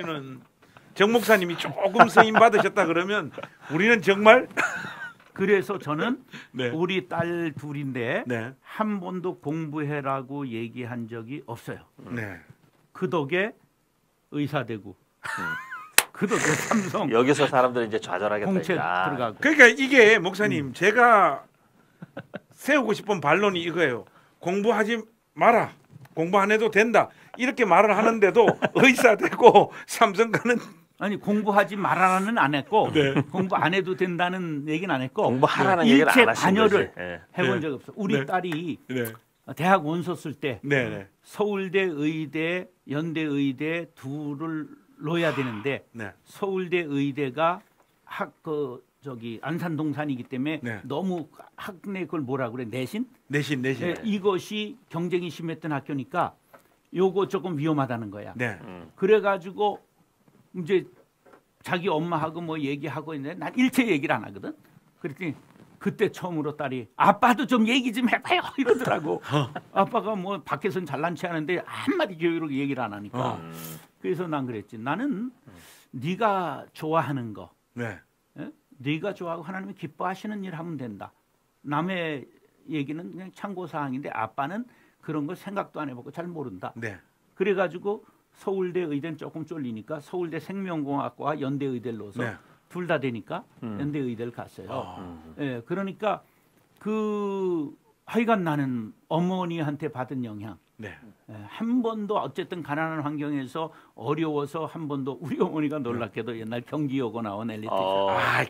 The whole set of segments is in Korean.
우리는 정 목사님이 조금 서임 받으셨다 그러면 우리는 정말 그래서 저는 네. 우리 딸 둘인데 네. 한 번도 공부해라고 얘기한 적이 없어요. 네. 그 덕에 의사 되고 그 덕에 삼성 여기서 사람들이 이제 좌절하겠다. 공채 이제. 아, 들어가고. 그러니까 이게 목사님 제가 세우고 싶은 반론이 이거예요. 공부하지 마라. 공부 안 해도 된다. 이렇게 말을 하는데도 의사 되고 삼성 가는 아니 공부하지 말아라는 안 했고 네. 공부 안 해도 된다는 얘기는 안 했고 공부하라는 얘기를 일체 안 하신 관여를 거지. 예. 해본 네. 적이 없어. 우리 네. 딸이 네. 대학 원서 쓸 때 네. 네. 서울대 의대, 연대 의대 둘을 넣어야 되는데 네. 서울대 의대가 안산동산이기 때문에 네. 너무 학내 그걸 뭐라 그래 내신? 내신. 네, 이것이 경쟁이 심했던 학교니까 요거 조금 위험하다는 거야. 네. 그래가지고 이제 자기 엄마하고 뭐 얘기하고 있는데 난 일체 얘기를 안 하거든. 그랬더니 그때 처음으로 딸이 아빠도 좀 얘기 좀 해봐요 이러더라고. 아빠가 뭐 밖에서는 잘난 체 하는데 한마디 교육으로 얘기를 안 하니까. 그래서 난 그랬지. 나는 네가 좋아하는 거, 네. 네가 좋아하고 하나님이 기뻐하시는 일 하면 된다. 남의 얘기는 그냥 참고 사항인데 아빠는 그런 거 생각도 안 해보고 잘 모른다. 네. 그래가지고 서울대 의대는 조금 쫄리니까 서울대 생명공학과 연대 의대를 넣어서 네. 둘 다 되니까 연대 의대를 갔어요. 예, 그러니까 하여간 나는 어머니한테 받은 영향. 네. 예, 한 번도 어쨌든 가난한 환경에서 어려워서 한 번도 우리 어머니가 놀랍게도 옛날 경기여고 나온 엘리트.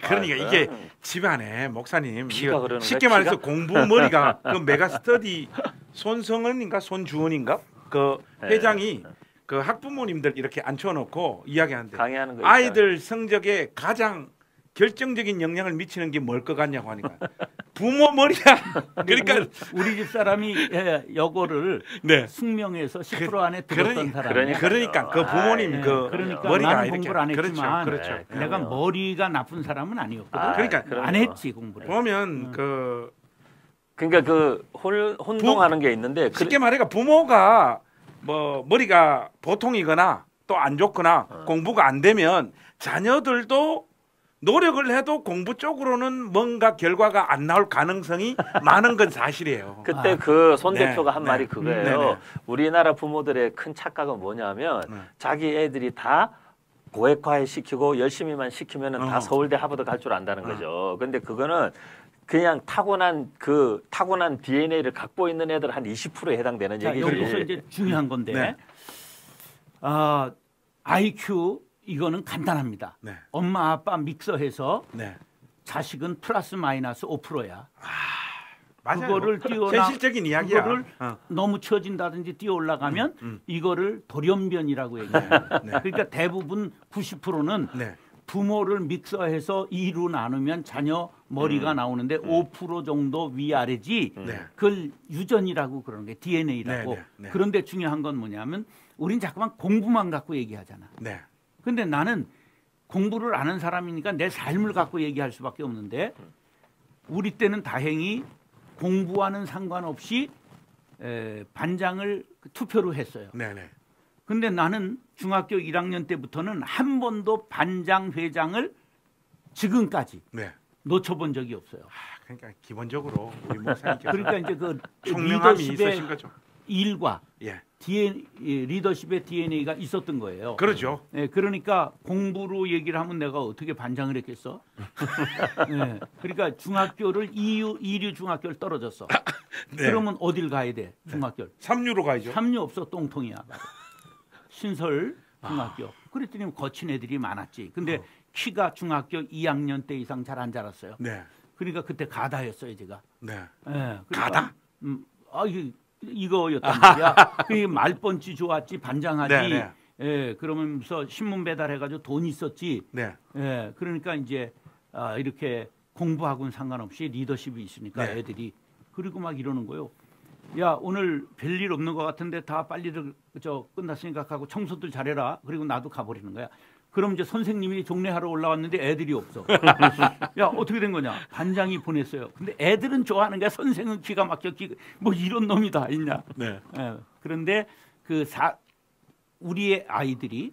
그러니까 이게 집안에 목사님 피가 이거 그러는 쉽게 거야, 말해서 피가? 공부 머리가 그 메가 스터디 손성은인가 손주원인가 그 회장이 그 학부모님들 이렇게 앉혀놓고 이야기하는데 강의하는 거 아이들 성적에 가장 결정적인 영향을 미치는 게 뭘 것 같냐고 하니까 부모 머리야. 그러니까 우리 집 사람이 여고를 네. 숙명에서 10% 안에 들었던 사람이야. 그러니까 그 부모님 네. 그 그러니까 머리가 나는 이렇게 공부를 안 했지만 그렇죠. 네, 내가 그럼요. 머리가 나쁜 사람은 아니었거든. 그러니까 그럼요. 안 했지 공부를. 보면 그 그러니까 그 혼동하는 게 있는데 쉽게 말해가 부모가 뭐 머리가 보통이거나 또 안 좋거나 공부가 안 되면 자녀들도 노력을 해도 공부 쪽으로는 뭔가 결과가 안 나올 가능성이 많은 건 사실이에요. 그때 그 손 네, 대표가 한 네. 말이 그거예요. 네. 우리나라 부모들의 큰 착각은 뭐냐면 자기 애들이 다 고액화 시키고 열심히만 시키면은 다 서울대 하버드 갈 줄 안다는 거죠. 근데 그거는 그냥 타고난 DNA를 갖고 있는 애들 한 20%에 해당되는 자, 얘기죠. 여기서 이제 중요한 건데 네. IQ 이거는 간단합니다. 네. 엄마 아빠 믹서해서 네. 자식은 플러스 마이너스 5%야. 맞아요. 그거를 현실적인 이야기야. 그거를 너무 처진다든지 뛰어 올라가면 이거를 돌연변이라고 얘기해요. 그러니까 대부분 90%는 네. 부모를 믹서해서 2로 나누면 자녀 머리가 나오는데 5% 정도 위아래지 그걸 유전이라고 그러는 게 DNA라고. 네. 그런데 중요한 건 뭐냐면 우린 자꾸만 공부만 갖고 얘기하잖아. 네. 근데 나는 공부를 아는 사람이니까 내 삶을 갖고 얘기할 수밖에 없는데 우리 때는 다행히 공부와는 상관없이 반장을 투표로 했어요. 네네. 근데 나는 중학교 1학년 때부터는 한 번도 반장 회장을 지금까지 네. 놓쳐본 적이 없어요. 그러니까 기본적으로 우리 목사님께서 그러니까 이제 그 총명함이 있으신 리더십의 거죠. 일과 예. 리더십의 DNA가 있었던 거예요. 그렇죠. 네, 그러니까 공부로 얘기를 하면 내가 어떻게 반장을 했겠어? 네, 그러니까 중학교를 2류 중학교를 떨어졌어. 네. 그러면 어딜 가야 돼? 중학교를. 3류로 가야죠. 3류 없어 똥통이야. 신설 중학교. 그랬더니 거친 애들이 많았지. 근데 키가 중학교 2학년 때 이상 잘 안 자랐어요. 네. 그러니까 그때 가다였어요, 제가. 네. 네, 그러니까, 가다? 이거였단 말이야. 그 말번지 좋았지, 반장하지. 네, 네. 예, 그러면서 신문 배달해가지고 돈 있었지. 네. 예, 그러니까 이제 이렇게 공부하고는 상관없이 리더십이 있으니까 네. 애들이 그리고 막 이러는 거요. 야, 오늘 별일 없는 것 같은데 다 빨리들 끝났으니까 가고 청소들 잘해라. 그리고 나도 가버리는 거야. 그럼 이제 선생님이 종례하러 올라왔는데 애들이 없어. 야, 어떻게 된 거냐? 반장이 보냈어요. 근데 애들은 좋아하는 거야. 선생은 기가 막혀. 뭐 이런 놈이 다 있냐? 네. 예, 그런데 우리의 아이들이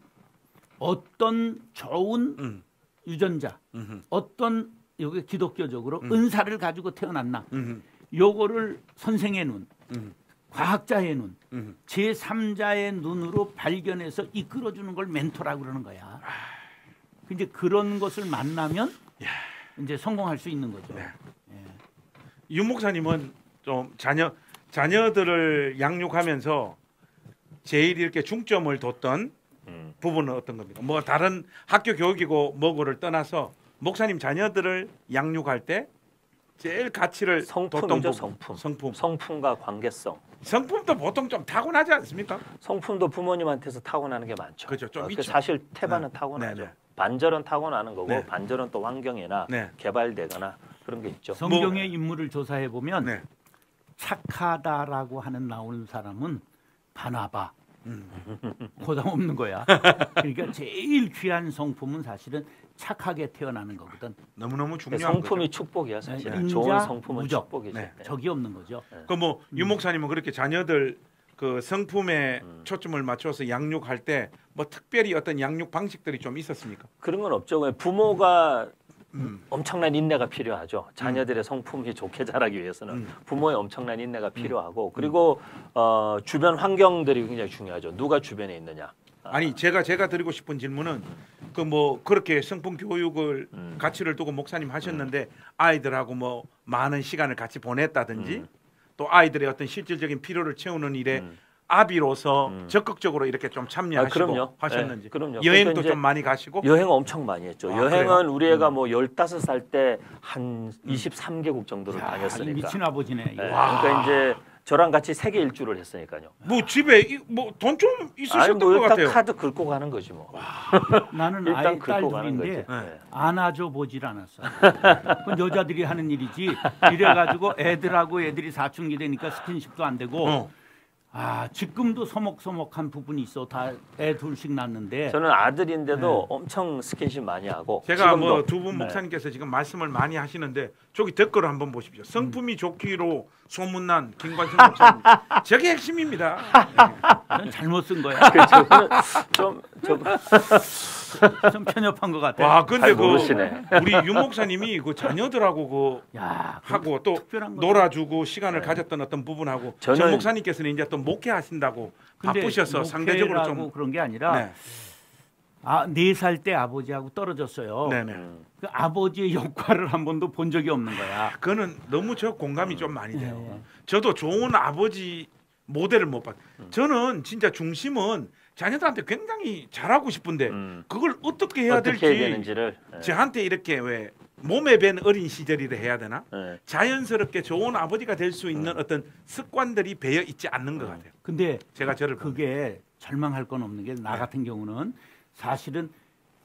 어떤 좋은 음. 유전자, 음흠. 어떤 여기 기독교적으로 은사를 가지고 태어났나, 음흠. 요거를 선생의 눈, 음. 과학자의 눈, 음. 제3자의 눈으로 발견해서 이끌어주는 걸 멘토라고 그러는 거야. 이제 그런 것을 만나면 이제 성공할 수 있는 거죠. 네. 유 목사님은 좀 자녀들을 양육하면서 제일 이렇게 중점을 뒀던 부분은 어떤 겁니까? 뭐 다른 학교 교육이고 뭐고를 떠나서 목사님 자녀들을 양육할 때 제일 가치를 뒀던 성품이죠. 부분. 성품과 관계성. 성품도 보통 좀 타고나지 않습니까? 성품도 부모님한테서 타고나는 게 많죠. 그렇죠. 좀 그 있죠. 사실 태반은 네. 타고나죠. 네, 네. 반절은 타고나는 거고 네. 반절은 또 환경이나 네. 개발되거나 그런 게 있죠. 성경의 인물을 조사해 보면 네. 착하다라고 하는 나오는 사람은 바나바, 고당 없는 거야. 그러니까 제일 귀한 성품은 사실은 착하게 태어나는 거거든. 너무너무 중요한 성품이 거죠. 축복이야 사실. 인자, 좋은 성품은 무적. 축복이죠. 네. 적이 없는 거죠. 그뭐 유 목사님은 그렇게 자녀들 그 성품에 초점을 맞춰서 양육할 때 뭐 특별히 어떤 양육 방식들이 좀 있었습니까? 그런 건 없죠. 그냥 부모가 엄청난 인내가 필요하죠. 자녀들의 성품이 좋게 자라기 위해서는 부모의 엄청난 인내가 필요하고 그리고 주변 환경들이 굉장히 중요하죠. 누가 주변에 있느냐. 아니 제가 드리고 싶은 질문은 그 뭐 그렇게 성품 교육을 가치를 두고 목사님 하셨는데 아이들하고 뭐 많은 시간을 같이 보냈다든지 또 아이들의 어떤 실질적인 필요를 채우는 일에 아비로서 적극적으로 이렇게 좀 참여하시고 그럼요. 하셨는지. 네, 그럼요. 여행도 그러니까 좀 많이 가시고. 여행 엄청 많이 했죠. 아, 여행은 그래요? 우리 애가 뭐 15살 때 한 23개국 정도를 야, 이 다녔으니까. 미친 아버지네. 네, 이거. 그러니까 이제 저랑 같이 세계 일주를 했으니까요. 뭐 집에 뭐 돈 좀 아니 있으셨던 뭐 것 일단 같아요. 카드 긁고 가는 거지 뭐. 나는 일단 아이 딸 긁고 가는 거지. 둘인데 네. 안아줘 보질 않았어. 그건 여자들이 하는 일이지. 이래가지고 애들이 사춘기 되니까 스킨십도 안 되고. 아 지금도 서먹서먹한 부분이 있어. 다 애 둘씩 낳는데. 저는 아들인데도 엄청 스킨십 많이 하고. 제가 지금도. 뭐 두 분 목사님께서 지금 말씀을 많이 하시는데 저기 댓글을 한번 보십시오. 성품이 좋기로 소문난 김관성 목사님. 저게 핵심입니다. 넌 잘못 쓴 거야. 좀 좀 편협한 것 같아. 와 근데 잘 그 모르시네. 우리 유 목사님이 그 자녀들하고 그 야, 하고 또 특별한 거죠. 놀아주고 시간을 가졌던 어떤 부분하고 저는- 전 목사님께서는 이제 또 목회하신다고 근데 바쁘셔서 상대적으로 목회라고 좀 그런 게 아니라 네. 4살 때 아버지하고 떨어졌어요. 네네. 그 아버지의 역할을 한 번도 본 적이 없는 거야. 그거는 너무 저 공감이 좀 많이 돼요. 네. 저도 좋은 아버지 모델을 못 봤. 저는 진짜 중심은 자녀들한테 굉장히 잘하고 싶은데 그걸 어떻게 해야 어떻게 될지 해야 되는지를. 저한테 이렇게 왜 몸에 밴 어린 시절이라 해야 되나? 네. 자연스럽게 좋은 아버지가 될 수 있는 어떤 습관들이 배어 있지 않는 것 같아요. 근데 제가 저를 보면. 그게 절망할 건 없는 게 나 같은 경우는 사실은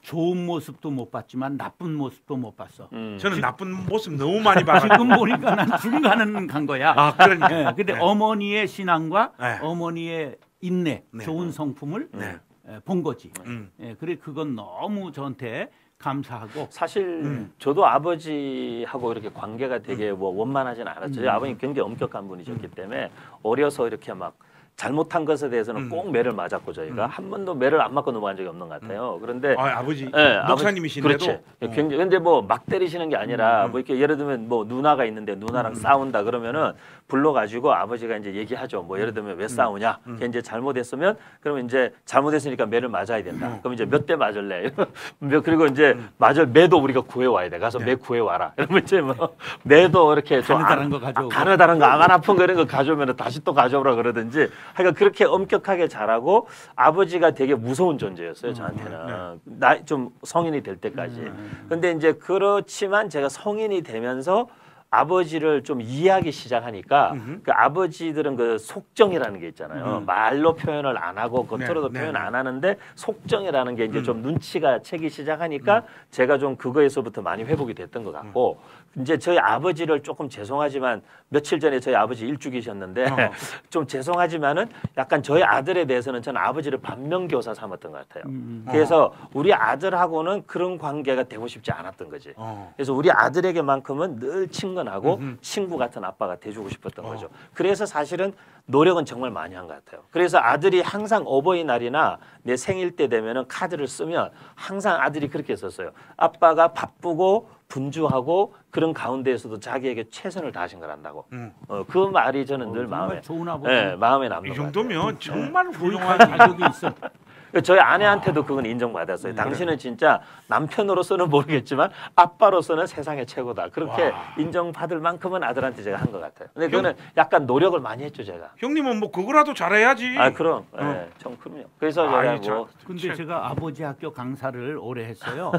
좋은 모습도 못 봤지만 나쁜 모습도 못 봤어. 저는 나쁜 모습 너무 많이 봐가지고 지금 보니까 난 중간은 간 거야. 아 그러니까 네, 근데 네. 어머니의 신앙과 네. 어머니의 인내, 네. 좋은 성품을 네. 본 거지. 음. 그래 그건 너무 저한테 감사하고 사실 저도 아버지하고 이렇게 관계가 되게 뭐 원만하진 않았죠. 저희 아버님 굉장히 엄격한 분이셨기 때문에 어려서 이렇게 막 잘못한 것에 대해서는 꼭 매를 맞았고 저희가 한 번도 매를 안 맞고 넘어간 적이 없는 것 같아요. 그런데 아버지 예, 목사님이신데도 그렇지. 굉장히 근데 뭐 막 때리시는 게 아니라 뭐 이렇게 예를 들면 뭐 누나가 있는데 누나랑 싸운다 그러면은 불러가지고 아버지가 이제 얘기하죠. 뭐 예를 들면 왜 싸우냐? 걔 이제 잘못했으면 그러면 이제 잘못했으니까 매를 맞아야 된다. 그럼 이제 몇 대 맞을래? 그리고 이제 맞을 매도 우리가 구해 와야 돼. 가서 매 구해 와라. 이러면 이제 뭐 매도 이렇게 좀 가느다란 거 가져오고. 가느다란 거 안 아픈 거 이런 거 가져오면 다시 또 가져오라 그러든지. 그러니까 그렇게 엄격하게 자라고 아버지가 되게 무서운 존재였어요. 저한테는 나 좀 성인이 될 때까지. 근데 이제 그렇지만 제가 성인이 되면서 아버지를 좀 이해하기 시작하니까 그 아버지들은 그 속정이라는 게 있잖아요. 말로 표현을 안 하고 겉으로도 네, 표현 네, 안 하는데 속정이라는 게 이제 좀 눈치가 채기 시작하니까 제가 좀 그거에서부터 많이 회복이 됐던 것 같고 이제 저희 아버지를 조금 죄송하지만 며칠 전에 저희 아버지 일주기셨는데 좀 죄송하지만은 약간 저희 아들에 대해서는 저는 아버지를 반면교사 삼았던 것 같아요. 그래서 우리 아들하고는 그런 관계가 되고 싶지 않았던 거지. 그래서 우리 아들에게만큼은 늘 친근하고 퇴근하고 친구 같은 아빠가 돼주고 싶었던 거죠. 그래서 사실은 노력은 정말 많이 한 것 같아요. 그래서 아들이 항상 어버이날이나 내 생일 때 되면은 카드를 쓰면 항상 아들이 그렇게 썼어요. 아빠가 바쁘고 분주하고 그런 가운데에서도 자기에게 최선을 다하신 걸 안다고. 그 말이 저는 늘 마음에 좋은 아버지. 네, 마음에 남는 이 것 같아요. 정도면 정말 훌륭한 훌륭한 가족이 있어. 저희 아내한테도 그건 인정받았어요. 당신은 진짜 남편으로서는 모르겠지만 아빠로서는 세상의 최고다. 그렇게 인정받을 만큼은 아들한테 제가 한 것 같아요. 근데 그거는 약간 노력을 많이 했죠, 제가. 형님은 뭐 그거라도 잘해야지. 아, 그럼. 예, 전 그럼요. 그래서 제가 아이, 뭐 근데 제가 아버지 학교 강사를 오래 했어요.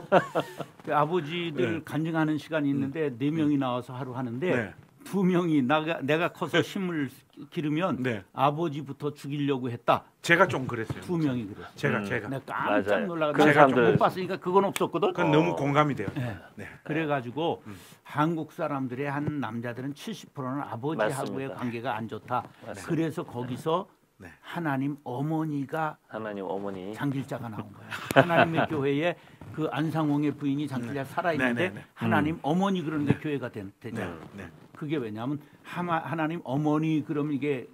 그 아버지들 간증하는 시간이 있는데 4명이 나와서 하루 하는데 네. 2명이 내가 커서 힘을 기르면 네. 아버지부터 죽이려고 했다. 제가 좀 그랬어요. 2명이 그랬어요. 제가. 내가 깜짝 맞아요. 놀라가 그런 내가 사람들- 못 봤으니까 그건 없었거든. 그건 너무 공감이 돼요. 네. 네. 그래가지고 한국 사람들의 한 남자들은 70%는 아버지하고의 맞습니다. 관계가 안 좋다. 맞습니다. 그래서 거기서 네. 하나님 어머니가 하나님 어머니 장길자가 나온 거야. 하나님의 교회에 그 안상홍의 부인이 장길자 살아있는데 네. 하나님 어머니 그러는 게 교회가 되잖아. 네. 그게 왜냐하면 하나님 어머니 그러면 이게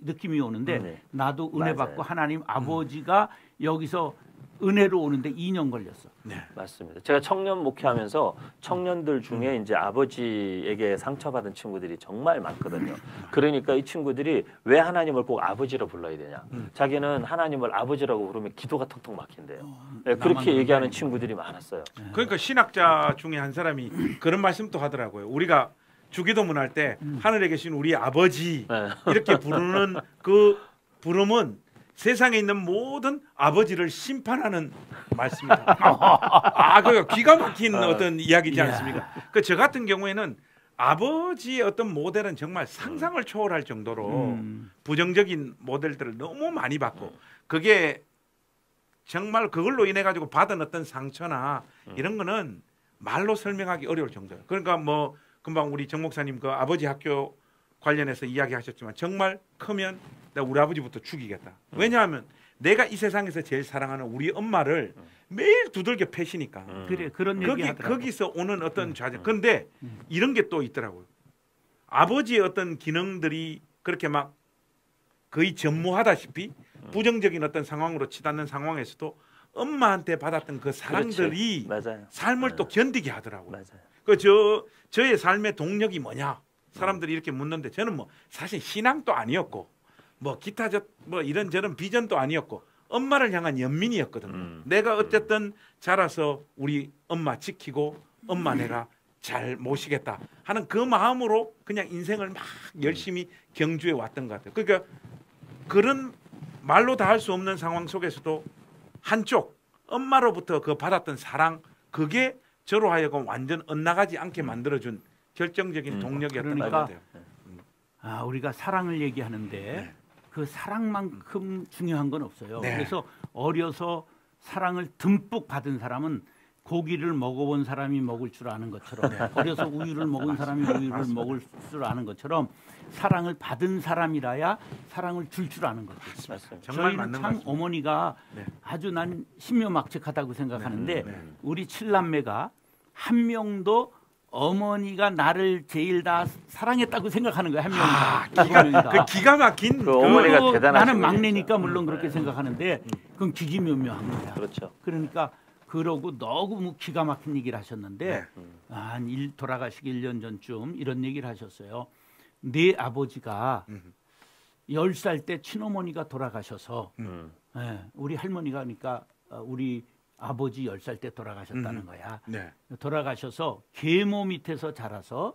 느낌이 오는데 네. 나도 은혜 맞아요. 받고 하나님 아버지가 여기서 은혜로 오는데 2년 걸렸어. 네. 맞습니다. 제가 청년 목회하면서 청년들 중에 이제 아버지에게 상처받은 친구들이 정말 많거든요. 그러니까 이 친구들이 왜 하나님을 꼭 아버지로 불러야 되냐? 자기는 하나님을 아버지라고 부르면 기도가 턱턱 막힌대요. 네, 그렇게 얘기하는 친구들이 많았어요. 그러니까 신학자 중에 한 사람이 그런 말씀도 하더라고요. 우리가 주기도문 할 때 하늘에 계신 우리 아버지 네. 이렇게 부르는 그 부름은 세상에 있는 모든 아버지를 심판하는 말씀이다. 그러니까 기가 막힌 어떤 이야기지 않습니까? 그 저 같은 경우에는 아버지의 어떤 모델은 정말 상상을 초월할 정도로 부정적인 모델들을 너무 많이 받고 그게 정말 그걸로 인해 가지고 받은 어떤 상처나 이런 거는 말로 설명하기 어려울 정도예요. 그러니까 뭐 금방 우리 정 목사님 그 아버지 학교 관련해서 이야기하셨지만 정말 크면 내가 우리 아버지부터 죽이겠다. 왜냐하면 내가 이 세상에서 제일 사랑하는 우리 엄마를 매일 두들겨 패시니까. 그래 그런 얘기 하더라고. 거기서 오는 어떤 좌절. 근데 이런 게 또 있더라고요. 아버지의 어떤 기능들이 그렇게 막 거의 전무하다시피 부정적인 어떤 상황으로 치닫는 상황에서도 엄마한테 받았던 그 사랑들이 맞아요. 삶을 또 견디게 하더라고요. 맞아요. 저의 삶의 동력이 뭐냐? 사람들이 이렇게 묻는데 저는 뭐 사실 신앙도 아니었고 뭐 기타 뭐 이런저런 비전도 아니었고 엄마를 향한 연민이었거든요. 내가 어쨌든 자라서 우리 엄마 지키고 엄마 내가 잘 모시겠다 하는 그 마음으로 그냥 인생을 막 열심히 경주해 왔던 것 같아요. 그러니까 그런 말로 다 할 수 없는 상황 속에서도 한쪽 엄마로부터 그 받았던 사랑 그게 저로 하여금 완전 엇나가지 않게 만들어준 결정적인 동력이었던 그러니까, 것 같아요. 우리가 사랑을 얘기하는데 네. 그 사랑만큼 중요한 건 없어요. 네. 그래서 어려서 사랑을 듬뿍 받은 사람은 고기를 먹어본 사람이 먹을 줄 아는 것처럼 어려서 우유를 먹은 사람이 우유를 먹을 줄 아는 것처럼 사랑을 받은 사람이라야 사랑을 줄 줄 아는 거죠. 맞습니다. 정말 저희는 맞는 참 것 같습니다. 어머니가 네. 아주 난 신묘막측하다고 생각하는데 네. 우리 7남매가 한 명도 어머니가 나를 제일 다 사랑했다고 생각하는 거야. 한 명이다. 그 기가 막힌 그 어머니가 그리고 대단하신 나는 분이죠. 막내니까 물론 그렇게 생각하는데 그건 기기묘묘한 거야. 그렇죠. 그러니까 그러고 너무 기가 막힌 얘기를 하셨는데 돌아가시기 1년 전쯤 이런 얘기를 하셨어요. 내 아버지가 10살 때 친어머니가 돌아가셔서 우리 할머니가 그러니까 우리 아버지 10살 때 돌아가셨다는 거야. 네. 돌아가셔서 계모 밑에서 자라서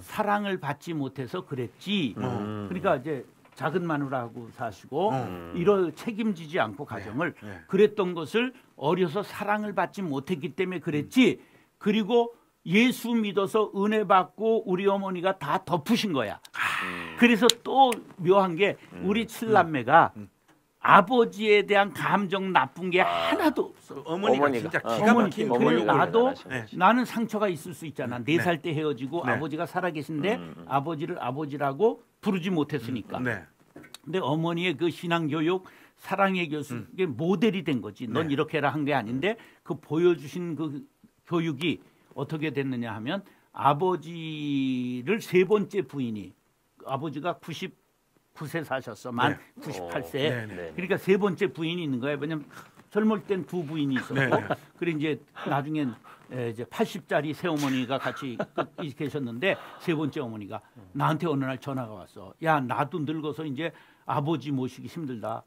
사랑을 받지 못해서 그랬지. 그러니까 이제 작은 마누라하고 사시고 이런 책임지지 않고 가정을 네. 그랬던 것을 어려서 사랑을 받지 못했기 때문에 그랬지. 그리고 예수 믿어서 은혜 받고 우리 어머니가 다 덮으신 거야. 그래서 또 묘한 게 우리 7남매가 아버지에 대한 감정 나쁜 게 하나도 없어. 어머니가 진짜 기가 어머니, 막힌 그래 어머니가 나도 대단하신 나는 상처가 있을 수 있잖아. 4살 때 헤어지고 네. 아버지가 살아계신데 아버지를 아버지라고 부르지 못했으니까. 네. 근데 어머니의 그 신앙교육, 사랑의 교수, 이게 모델이 된 거지. 넌 네. 이렇게 해라 한 게 아닌데 그 보여주신 그 교육이 어떻게 됐느냐 하면 아버지를 세 번째 부인이 아버지가 99세 사셨어. 만 98세. 네, 네. 그러니까 세 번째 부인이 있는 거예요. 왜냐면 젊을 땐 두 부인이 있었고 네, 네. 그리고 이제 나중엔 이제 80짜리 새어머니가 같이 계셨는데 세 번째 어머니가 나한테 어느 날 전화가 왔어. 야, 나도 늙어서 이제 아버지 모시기 힘들다.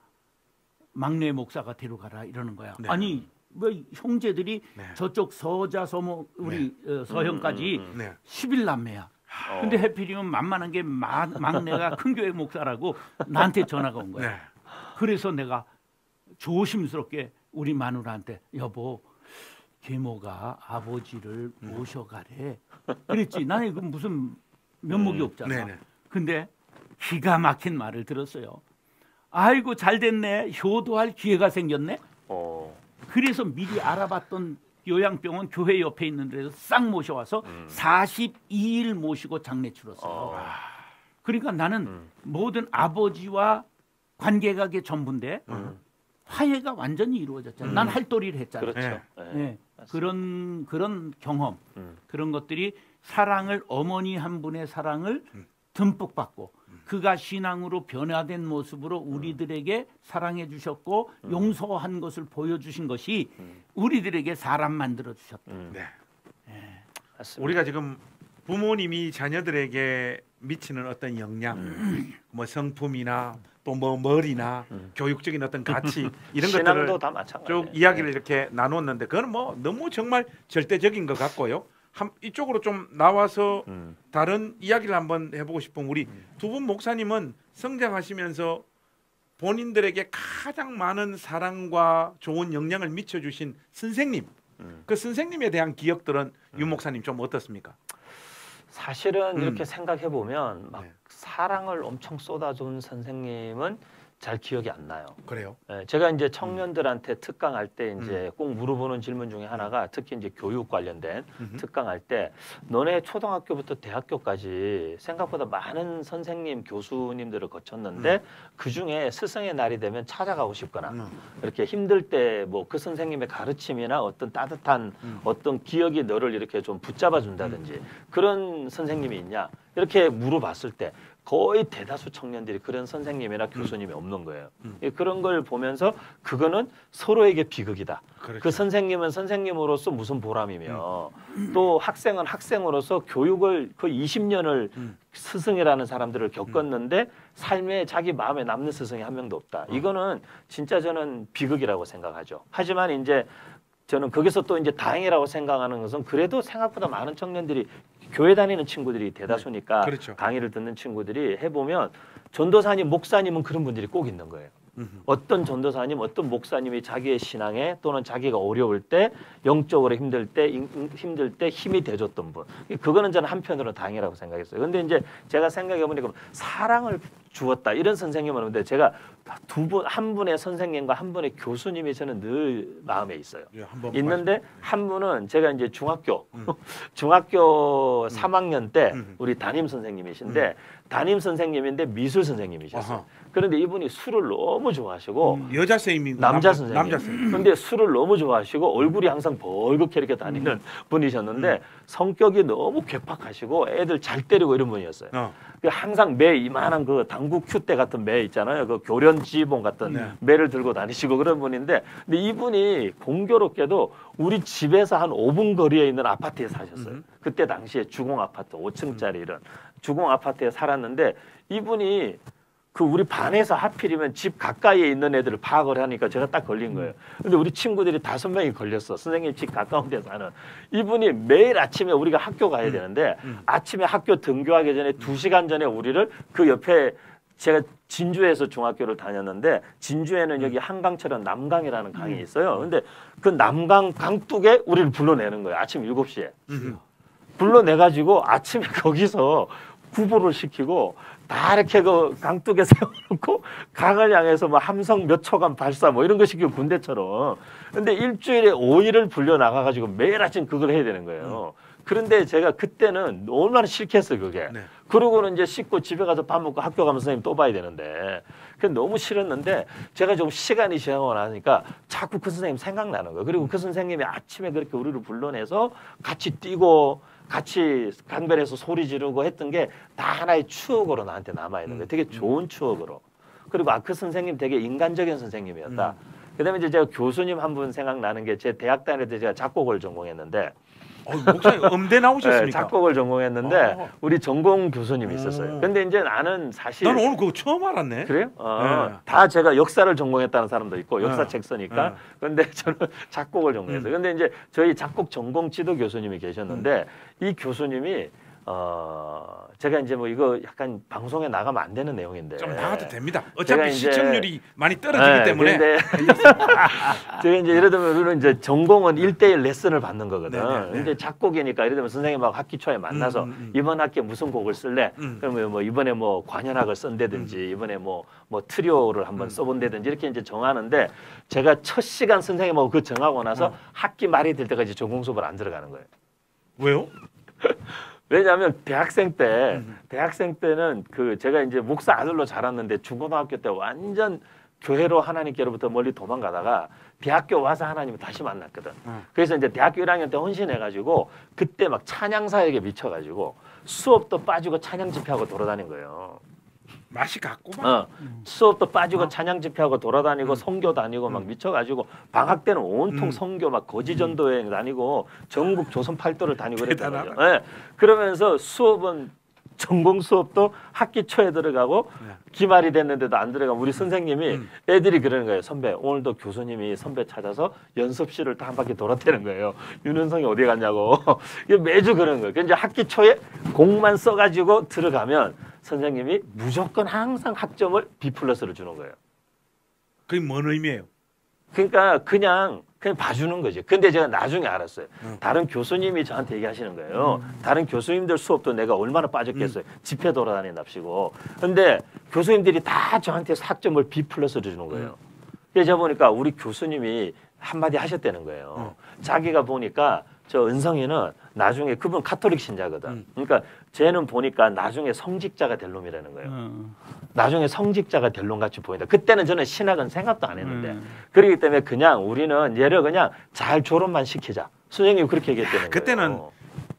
막내 목사가 데려가라 이러는 거야. 네. 아니 뭐 형제들이 네. 저쪽 서자 서모 우리 서형까지 네. 11남매야. 근데 해필이면 만만한 게 막내가 큰 교회 목사라고 나한테 전화가 온 거야. 네. 그래서 내가 조심스럽게 우리 마누라한테 여보 계모가 아버지를 모셔가래. 그랬지. 나는 그 무슨 면목이 없잖아. 네네. 근데 기가 막힌 말을 들었어요. 아이고 잘 됐네. 효도할 기회가 생겼네. 그래서 미리 알아봤던 요양병원 교회 옆에 있는 데서 싹 모셔와서 42일 모시고 장례 치렀어요. 그러니까 나는 모든 아버지와 관계가 게 전부인데 화해가 완전히 이루어졌잖아. 난 할도리를 했잖아. 그렇죠. 네. 그런 경험, 그런 것들이 사랑을 어머니 한 분의 사랑을 듬뿍 받고 그가 신앙으로 변화된 모습으로 우리들에게 사랑해 주셨고 용서한 것을 보여주신 것이 우리들에게 사람 만들어 주셨다. 네. 맞습니다. 우리가 지금 부모님이 자녀들에게 미치는 어떤 영향, 뭐 성품이나 또 뭐 머리나 교육적인 어떤 가치 이런 신앙도 것들을 다 마찬가지예요. 쭉 이야기를 이렇게 나누었는데 그건 뭐 너무 정말 절대적인 것 같고요. 이쪽으로 좀 나와서 다른 이야기를 한번 해보고 싶은 우리 두 분 목사님은 성장하시면서 본인들에게 가장 많은 사랑과 좋은 영향을 미쳐주신 선생님, 그 선생님에 대한 기억들은 유 목사님 좀 어떻습니까? 사실은 이렇게 생각해 보면 막 네. 사랑을 엄청 쏟아준 선생님은 잘 기억이 안 나요. 그래요? 예, 제가 이제 청년들한테 특강할 때 이제 꼭 물어보는 질문 중에 하나가 특히 이제 교육 관련된 특강할 때 너네 초등학교부터 대학교까지 생각보다 많은 선생님, 교수님들을 거쳤는데 그 중에 스승의 날이 되면 찾아가고 싶거나 이렇게 힘들 때 뭐 그 선생님의 가르침이나 어떤 따뜻한 어떤 기억이 너를 이렇게 좀 붙잡아 준다든지 그런 선생님이 있냐 이렇게 물어봤을 때 거의 대다수 청년들이 그런 선생님이나 교수님이 없는 거예요. 그런 걸 보면서 그거는 서로에게 비극이다. 그렇죠. 그 선생님은 선생님으로서 무슨 보람이며 또 학생은 학생으로서 교육을 거의 20년을 스승이라는 사람들을 겪었는데 삶에 자기 마음에 남는 스승이 한 명도 없다. 이거는 진짜 저는 비극이라고 생각하죠. 하지만 이제 저는 거기서 또 이제 다행이라고 생각하는 것은 그래도 생각보다 많은 청년들이 교회 다니는 친구들이 대다수니까 그렇죠. 강의를 듣는 친구들이 해보면 전도사님, 목사님은 그런 분들이 꼭 있는 거예요. 어떤 전도사님, 어떤 목사님이 자기의 신앙에 또는 자기가 어려울 때, 영적으로 힘들 때 힘이 돼줬던 분. 그거는 저는 한편으로는 다행이라고 생각했어요. 근데 이제 제가 생각해 보니까 사랑을 주었다 이런 선생님은 없는데 제가 한 분의 선생님과 한 분의 교수님이 저는 늘 마음에 있어요. 예, 한번 있는데 한 분은 제가 이제 중학교 3학년 때 우리 담임 선생님이신데 담임 선생님인데 미술 선생님이셨어요. 아하. 그런데 이분이 술을 너무 좋아하시고 여자 선생님이 남자 선생님. 남자 선생님. 근데 술을 너무 좋아하시고 얼굴이 항상 벌겋게 이렇게 다니는 분이셨는데 성격이 너무 괴팍하시고 애들 잘 때리고 이런 분이었어요. 항상 매 이만한 그 당구 큐대 같은 매 있잖아요. 그 교련 지봉 같은 네. 매를 들고 다니시고 그런 분인데 근데 이분이 공교롭게도 우리 집에서 한 5분 거리에 있는 아파트에 사셨어요. 그때 당시에 주공 아파트 5층짜리 이런 주공 아파트에 살았는데 이분이 그 우리 반에서 하필이면 집 가까이에 있는 애들을 파악을 하니까 제가 딱 걸린 거예요. 근데 우리 친구들이 5명이 걸렸어. 선생님 집 가까운 데 사는. 이분이 매일 아침에 우리가 학교 가야 되는데 아침에 학교 등교하기 전에 2시간 전에 우리를 그 옆에 제가 진주에서 중학교를 다녔는데 진주에는 여기 한강처럼 남강이라는 강이 있어요. 근데 그 남강 강둑에 우리를 불러내는 거예요. 아침 7시에. 불러내가지고 아침에 거기서 구보를 시키고 다 이렇게 그 강둑에 세워놓고 강을 향해서 뭐 함성 몇 초간 발사 뭐 이런 거 시키고 군대처럼. 근데 일주일에 5일을 불려 나가가지고 매일 아침 그걸 해야 되는 거예요. 그런데 제가 그때는 얼마나 싫겠어요 그게. 네. 그러고는 이제 씻고 집에 가서 밥 먹고 학교 가면 선생님 또 봐야 되는데 그게 너무 싫었는데 제가 좀 시간이 지나고 나니까 자꾸 그 선생님 생각나는 거예요. 그리고 그 선생님이 아침에 그렇게 우리를 불러내서 같이 뛰고 같이 강변에서 소리 지르고 했던 게 다 하나의 추억으로 나한테 남아 있는 거예요. 되게 좋은 추억으로. 그리고 그 선생님 되게 인간적인 선생님이었다. 그다음에 이제 제가 교수님 한 분 생각나는 게 제 대학 다닐 때 제가 작곡을 전공했는데 목사님 음대 나오셨습니까? 네, 작곡을 전공했는데 우리 전공 교수님이 있었어요. 근데 이제 나는 사실 나는 오늘 그거 처음 알았네. 그래요? 네. 다 제가 역사를 전공했다는 사람도 있고 역사책 네. 쓰니까. 네. 근데 저는 작곡을 전공했어요. 근데 이제 저희 작곡 전공 지도 교수님이 계셨는데 이 교수님이 제가 이제 뭐 이거 약간 방송에 나가면 안 되는 내용인데 좀 나가도 됩니다. 제가 어차피 이제- 시청률이 많이 떨어지기 때문에. 근데 제가 이제 예를 들면 우리는 이제 전공은 1대1 레슨을 받는 거거든. 네, 네. 이제 작곡이니까 예를 들면 선생님하고 학기 초에 만나서 이번 학기에 무슨 곡을 쓸래? 그러면 뭐 이번에 뭐 관현악을 쓴다든지 이번에 뭐 트리오를 한번 써본다든지 이렇게 이제 정하는데 제가 첫 시간 선생님하고 그 정하고 나서 학기 말이 될 때까지 전공 수업을 안 들어가는 거예요. 왜요? 왜냐하면 대학생 때는 그 제가 이제 목사 아들로 자랐는데 중고등학교 때 완전 교회로 하나님께로부터 멀리 도망가다가 대학교 와서 하나님을 다시 만났거든. 그래서 이제 대학교 1학년 때 헌신해가지고 그때 막 찬양사역에 미쳐가지고 수업도 빠지고 찬양 집회하고 돌아다닌 거예요. 맛이 같구만. 수업도 빠지고 찬양 집회하고 돌아다니고 선교 다니고 막 미쳐가지고 방학 때는 온통 선교 막 거지전도 여행 다니고 전국 조선 팔도를 다니고 그랬단 말이에요. 네. 그러면서 수업은 전공 수업도 학기 초에 들어가고 기말이 됐는데도 안 들어가면 우리 선생님이 애들이 그러는 거예요. 선배 오늘도 교수님이 선배 찾아서 연습실을 다 한 바퀴 돌았다는 거예요. 윤은성이 어디 갔냐고. 매주 그러는 거예요. 이제 학기 초에 곡만 써가지고 들어가면 선생님이 무조건 항상 학점을 B+를 주는 거예요. 그게 뭔 의미예요? 그러니까 그냥 봐주는 거지. 근데 제가 나중에 알았어요. 다른 교수님이 저한테 얘기하시는 거예요. 다른 교수님들 수업도 내가 얼마나 빠졌겠어요. 집회 돌아다닌답시고. 근데 교수님들이 다 저한테 학점을 B+를 주는 거예요. 그래서 제가 보니까 우리 교수님이 한마디 하셨다는 거예요. 자기가 보니까 저 은성이는 나중에 그분 카톨릭 신자거든. 그러니까 쟤는 보니까 나중에 성직자가 될 놈이라는 거예요. 나중에 성직자가 될 놈 같이 보인다. 그때는 저는 신학은 생각도 안 했는데 그렇기 때문에 그냥 우리는 얘를 그냥 잘 졸업만 시키자. 선생님이 그렇게 얘기했다는 그때는 거예요.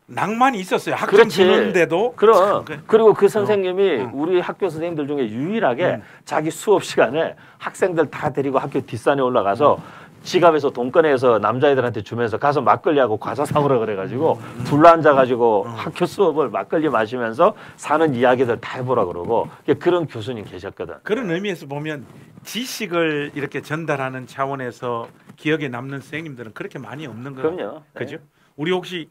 낭만이 있었어요. 학점 그렇지. 주는데도. 그럼 참, 그리고 그 선생님이 우리 학교 선생님들 중에 유일하게 자기 수업 시간에 학생들 다 데리고 학교 뒷산에 올라가서 지갑에서 돈 꺼내서 남자애들한테 주면서 가서 막걸리하고 과자 사오라 그래가지고 둘러앉아가지고 학교 수업을 막걸리 마시면서 사는 이야기들 다 해보라 그러고 그런 교수님 계셨거든. 그런 의미에서 보면 지식을 이렇게 전달하는 차원에서 기억에 남는 선생님들은 그렇게 많이 없는 거예요. 그럼요. 그죠? 우리 혹시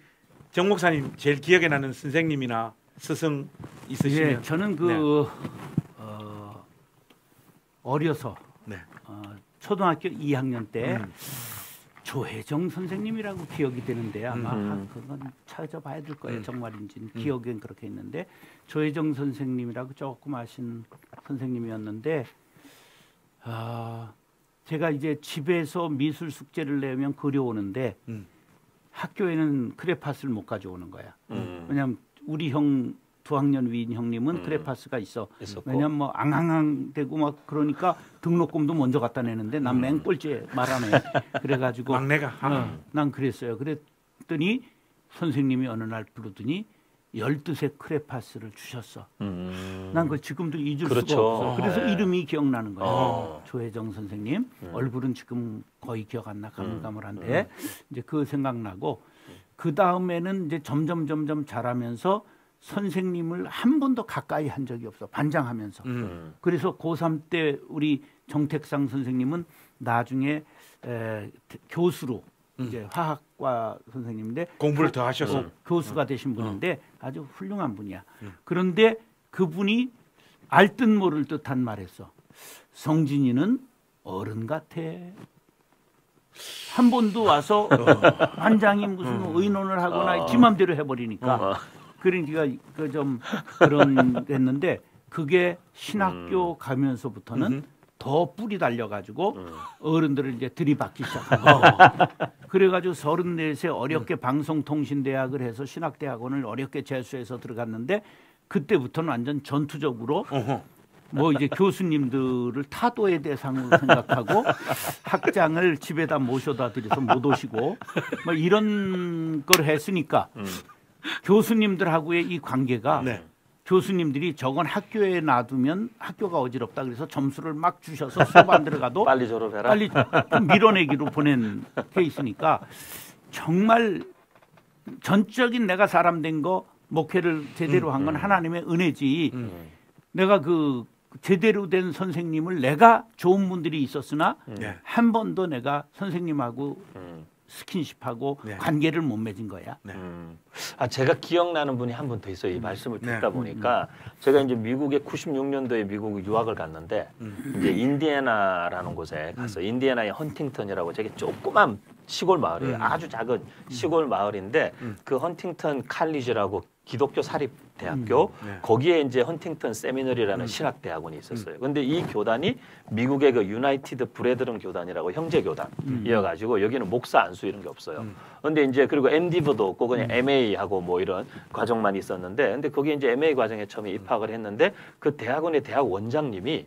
정 목사님 제일 기억에 나는 선생님이나 스승 있으시면? 예, 저는 어려서 네. 초등학교 2학년 때 조혜정 선생님이라고 기억이 되는데 아마 그건 찾아봐야 될 거예요. 정말인지는 기억엔 그렇게 있는데 조혜정 선생님이라고 조금 아신 선생님이었는데 제가 이제 집에서 미술 숙제를 내면 그려오는데 학교에는 크레파스를 못 가져오는 거야. 왜냐하면 우리 형 2학년 위인 형님은 크레파스가 있었고. 왜냐면 뭐 앙앙앙대고 막 그러니까 등록금도 먼저 갖다 내는데 난 맹꼴찌에 말하네. 그래가지고 막내가 난 그랬어요. 그랬더니 선생님이 어느 날 부르더니 12색 크레파스를 주셨어. 난 그걸 지금도 잊을 그렇죠. 수가 없어. 그래서 네. 이름이 기억나는 거예요. 조혜정 선생님. 얼굴은 지금 거의 기억 안 나. 가물가물한데 이제 그 생각나고 그 다음에는 이제 점점 자라면서 선생님을 한 번도 가까이 한 적이 없어. 반장하면서. 그래서 고3 때 우리 정택상 선생님은 나중에 교수로 이제 화학과 선생님인데 공부를 더 하셔서 교수가 되신 분인데 아주 훌륭한 분이야. 그런데 그분이 알듯 모를 듯한 말했어. 성진이는 어른 같아. 한 번도 와서 반장이 무슨 의논을 하거나 지 맘대로 해버리니까. 그러니까 좀 그런 했는데 그게 신학교 가면서부터는 더 뿌리 달려가지고 어른들을 이제 들이받기 시작한 거예요. 그래가지고 34세 어렵게 방송통신대학을 해서 신학대학원을 어렵게 재수해서 들어갔는데 그때부터는 완전 전투적으로 뭐 이제 교수님들을 타도의 대상으로 생각하고 학장을 집에다 모셔다 드려서 못 오시고 뭐 이런 걸 했으니까 교수님들하고의 이 관계가 네. 교수님들이 저건 학교에 놔두면 학교가 어지럽다 그래서 점수를 막 주셔서 수업 안 들어가도 빨리 졸업해라. 빨리 밀어내기로 보낸 케이스니까 정말 전적인 내가 사람 된 거 목회를 제대로 한 건 하나님의 은혜지. 내가 그 제대로 된 선생님을 내가 좋은 분들이 있었으나 네. 한 번도 내가 선생님하고 스킨십하고 네. 관계를 못 맺은 거야. 네. 제가 기억나는 분이 한 분 더 있어요. 이 말씀을 듣다 보니까 제가 이제 미국에 96년도에 미국 유학을 갔는데 이제 인디애나라는 곳에 가서 인디애나의 헌팅턴이라고 되게 조그만 시골 마을이에요. 아주 작은 시골 마을인데 그 헌팅턴 칼리지라고 기독교 사립 대학교 네. 거기에 이제 헌팅턴 세미너리라는 신학 대학원이 있었어요. 근데 이 교단이 미국의 그 유나이티드 브레드런 교단이라고 형제 교단이어가지고 여기는 목사 안수 이런 게 없어요. 근데 이제 그리고 MDiv도 없고 그냥 MA 하고 뭐 이런 과정만 있었는데, 근데 거기 이제 MA 과정에 처음에 입학을 했는데 그 대학원의 대학 원장님이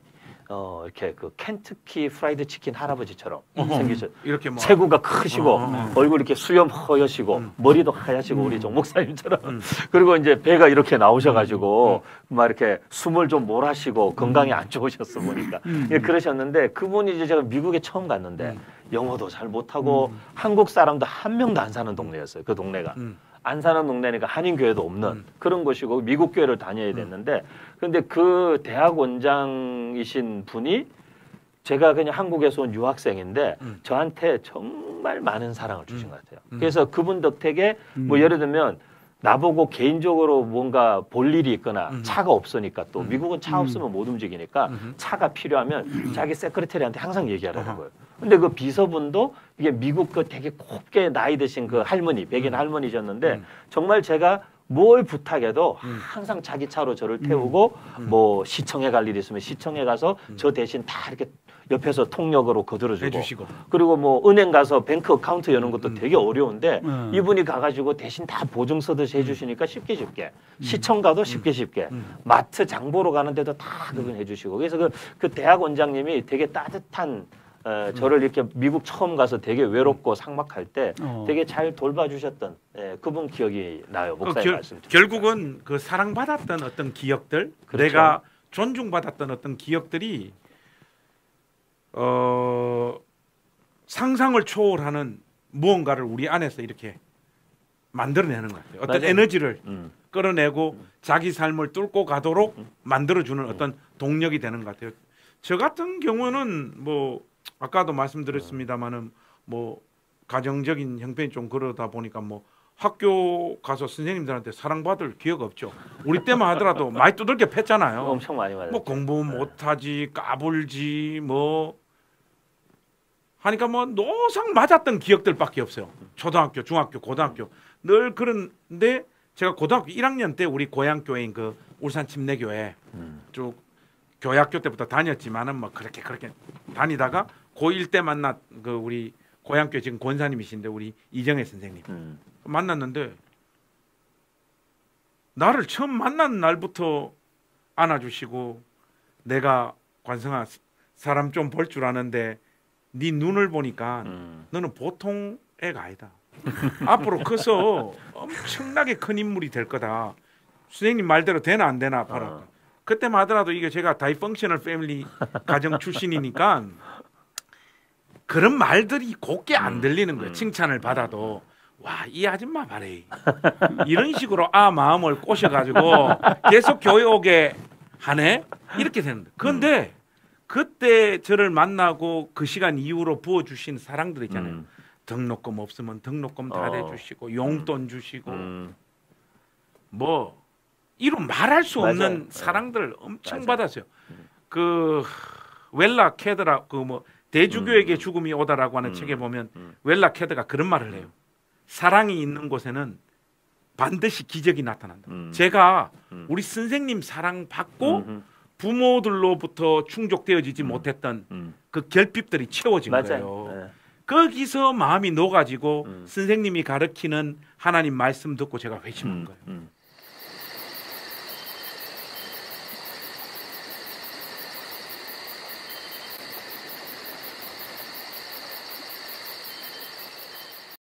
이렇게 그 켄터키 프라이드 치킨 할아버지처럼 생기셨. 이렇게 뭐 체구가 크시고 얼굴 이렇게 수염 허여시고 머리도 하얗시고 우리 정 목사님처럼 그리고 이제 배가 이렇게 나오셔가지고 막 이렇게 숨을 좀 몰아쉬고 건강이 안 좋으셨어 보니까 예, 그러셨는데 그분이 이제 제가 미국에 처음 갔는데 영어도 잘 못하고 한국 사람도 한 명도 안 사는 동네였어요. 그 동네가. 안 사는 동네니까 한인교회도 없는 그런 곳이고 미국 교회를 다녀야 됐는데 근데 그 대학 원장이신 분이 제가 그냥 한국에서 온 유학생인데 저한테 정말 많은 사랑을 주신 것 같아요. 그래서 그분 덕택에 뭐 예를 들면 나보고 개인적으로 뭔가 볼 일이 있거나 차가 없으니까 또 미국은 차 없으면 못 움직이니까 차가 필요하면 자기 세크레터리한테 항상 얘기하라는 거예요. 근데 그 비서분도 이게 미국 그 되게 곱게 나이 드신 그 할머니, 백인 할머니셨는데 정말 제가 뭘 부탁해도 항상 자기 차로 저를 태우고 뭐 시청에 갈 일이 있으면 시청에 가서 저 대신 다 이렇게 옆에서 통역으로 거들어주고 해주시고. 그리고 뭐 은행 가서 뱅크 어카운트 여는 것도 되게 어려운데 이분이 가가지고 대신 다 보증 서듯이 해주시니까 쉽게 시청 가도 쉽게 마트 장 보러 가는데도 다 그건 해주시고 그래서 그 대학 원장님이 되게 따뜻한 저를 이렇게 미국 처음 가서 되게 외롭고 삭막할 때 되게 잘 돌봐주셨던 그분 기억이 나요. 목사님 말씀. 결국은 그 사랑받았던 어떤 기억들, 그렇죠. 내가 존중받았던 어떤 기억들이 상상을 초월하는 무언가를 우리 안에서 이렇게 만들어내는 것 같아요. 어떤 맞아요. 에너지를 끌어내고 자기 삶을 뚫고 가도록 만들어주는 어떤 동력이 되는 것 같아요. 저 같은 경우는 뭐 아까도 말씀드렸습니다마는 뭐 가정적인 형편이 좀 그러다 보니까 뭐 학교 가서 선생님들한테 사랑받을 기회가 없죠. 우리 때만 하더라도 많이 두들겨 팼잖아요. 엄청 많이 맞아요. 뭐 공부 못하지, 까불지, 뭐 하니까 뭐 노상 맞았던 기억들밖에 없어요. 초등학교, 중학교, 고등학교 늘 그런데 제가 고등학교 1학년 때 우리 고향 교회인 그 울산 침례교회 쭉 교회학교 때부터 다녔지만은 뭐 그렇게 다니다가 고1 때 만났 그 우리 고향교회 지금 권사님이신데 우리 이정혜 선생님 만났는데 나를 처음 만난 날부터 안아주시고 내가 관성아 사람 좀 볼 줄 아는데 네 눈을 보니까 너는 보통 애가 아니다. 앞으로 커서 엄청나게 큰 인물이 될 거다. 선생님 말대로 되나 안 되나 봐라. 그때만 하더라도 이게 제가 다이펑셔널 패밀리 가정 출신이니까 그런 말들이 곱게 안 들리는 거예요. 칭찬을 받아도 와, 이 아줌마 봐래. 이런 식으로 마음을 꼬셔가지고 계속 교회 오게 하네. 이렇게 되는 거예요. 그런데 그때 저를 만나고 그 시간 이후로 부어주신 사랑들 있잖아요. 등록금 없으면 등록금 다 대주시고 용돈 주시고 뭐 이런 말할 수 없는 맞아요. 사랑들을 엄청 맞아요. 받았어요. 그 웰라 캐드라 그 뭐 대주교에게 죽음이 오다라고 하는 책에 보면 웰라 캐드가 그런 말을 해요. 사랑이 있는 곳에는 반드시 기적이 나타난다. 제가 우리 선생님 사랑 받고 부모들로부터 충족되어지지 못했던 그 결핍들이 채워진 거예요. 네. 거기서 마음이 녹아지고 선생님이 가르치는 하나님 말씀 듣고 제가 회심한 거예요.